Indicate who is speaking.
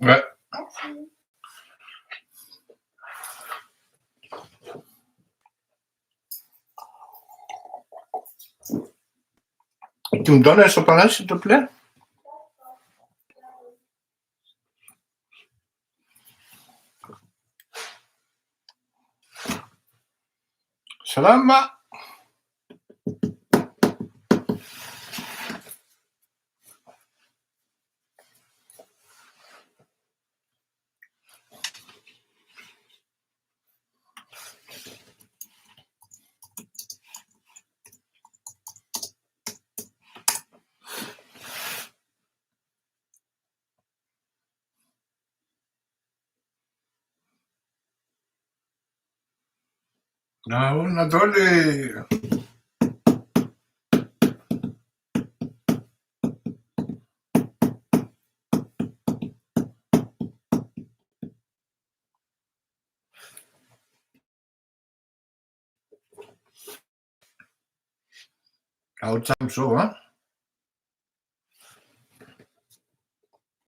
Speaker 1: Ouais. Tu me donnes un chocolat, s'il te plaît? Salama. Naona dole. Aucam show, hein?